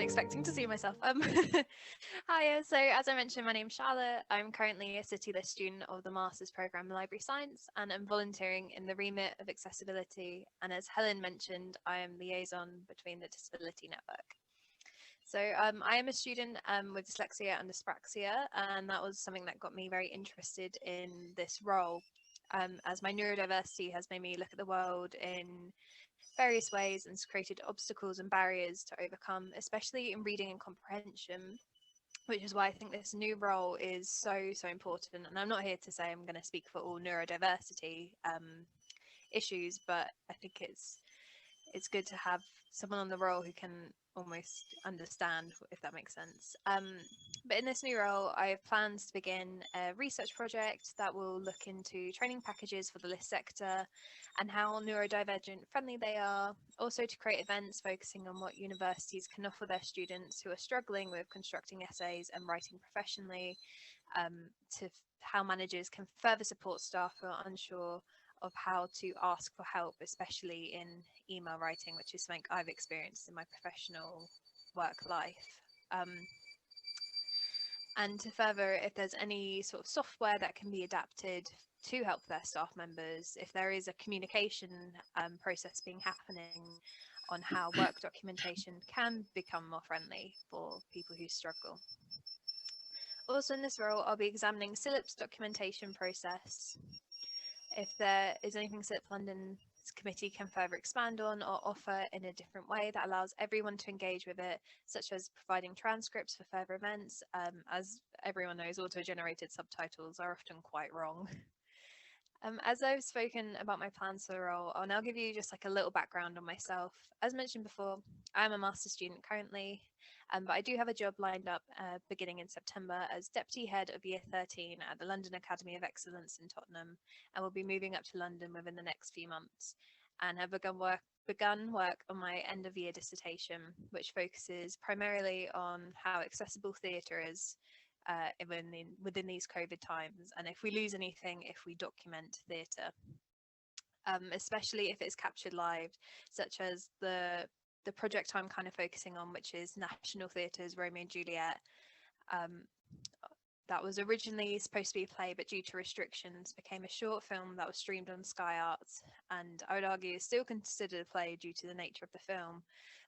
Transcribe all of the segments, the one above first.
wasn't expecting to see myself. Hiya, so as I mentioned, my name's Charlotte. I'm currently a CILIP student of the Master's Programme in Library Science, and I'm volunteering in the remit of accessibility. And as Helen mentioned, I am liaison between the Disability Network. So I am a student with dyslexia and dyspraxia, and that was something that got me very interested in this role, as my neurodiversity has made me look at the world in various ways and has created obstacles and barriers to overcome, especially in reading and comprehension, which is why I think this new role is so important. And I'm not here to say I'm going to speak for all neurodiversity issues, but I think it's good to have someone on the role who can almost understand, if that makes sense. But in this new role, I have plans to begin a research project that will look into training packages for the LIST sector and how neurodivergent friendly they are, also to create events focusing on what universities can offer their students who are struggling with constructing essays and writing professionally, to how managers can further support staff who are unsure of how to ask for help, especially in email writing, which is something I've experienced in my professional work life. And to further, if there's any sort of software that can be adapted to help their staff members, if there is a communication process being happening on how work documentation can become more friendly for people who struggle. Also in this role, I'll be examining CILIP's documentation process. If there is anything CILIP London's committee can further expand on or offer in a different way that allows everyone to engage with it, such as providing transcripts for further events. As everyone knows, auto-generated subtitles are often quite wrong. As I've spoken about my plans for the role, I'll now give you just like a little background on myself. As mentioned before, I'm a master's student currently, but I do have a job lined up beginning in September as Deputy Head of Year 13 at the London Academy of Excellence in Tottenham, and will be moving up to London within the next few months, and have begun work on my end of year dissertation, which focuses primarily on how accessible theatre is within these COVID times, and if we lose anything if we document theatre, especially if it's captured live, such as the project I'm kind of focusing on, which is National Theatre's Romeo and Juliet. That was originally supposed to be a play, but due to restrictions became a short film that was streamed on Sky Arts, and I would argue is still considered a play due to the nature of the film.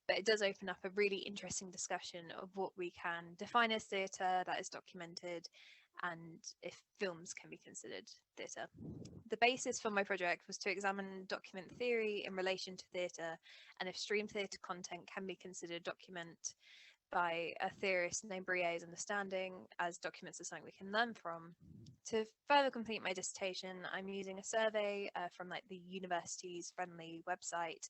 But it does open up a really interesting discussion of what we can define as theatre that is documented, and if films can be considered theatre. The basis for my project was to examine document theory in relation to theatre, and if streamed theatre content can be considered document by a theorist named Brier's understanding, as documents are something we can learn from. To further complete my dissertation, I'm using a survey from like the university's friendly website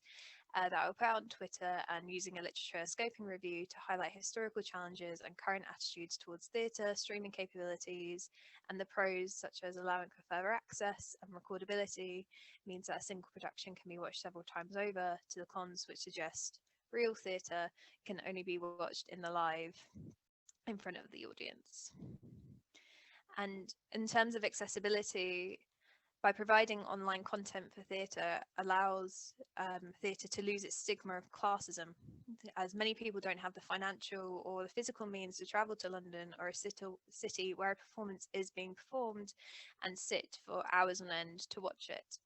that I'll put out on Twitter, and using a literature scoping review to highlight historical challenges and current attitudes towards theatre, streaming capabilities, and the pros such as allowing for further access and recordability means that a single production can be watched several times over, to the cons which suggest real theatre can only be watched in the live in front of the audience. And in terms of accessibility, by providing online content for theatre allows theatre to lose its stigma of classism, as many people don't have the financial or the physical means to travel to London or a city where a performance is being performed and sit for hours on end to watch it.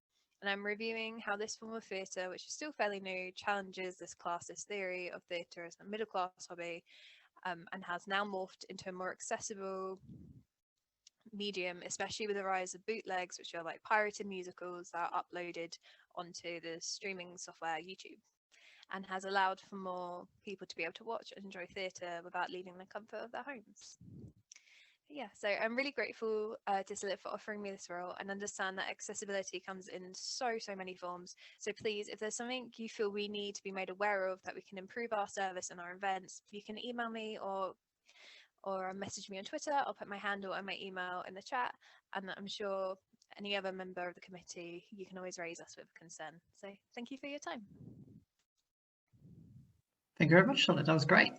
And I'm reviewing how this form of theatre, which is still fairly new, challenges this classist theory of theatre as a middle class hobby, and has now morphed into a more accessible medium, especially with the rise of bootlegs, which are like pirated musicals that are uploaded onto the streaming software YouTube, and has allowed for more people to be able to watch and enjoy theatre without leaving the comfort of their homes. Yeah, so I'm really grateful to CILIP for offering me this role, and understand that accessibility comes in so many forms. So please, if there's something you feel we need to be made aware of that we can improve our service and our events, you can email me or message me on Twitter. I'll put my handle and my email in the chat, and I'm sure any other member of the committee, you can always raise us with concern. So thank you for your time. Thank you very much, Charlotte. That was great.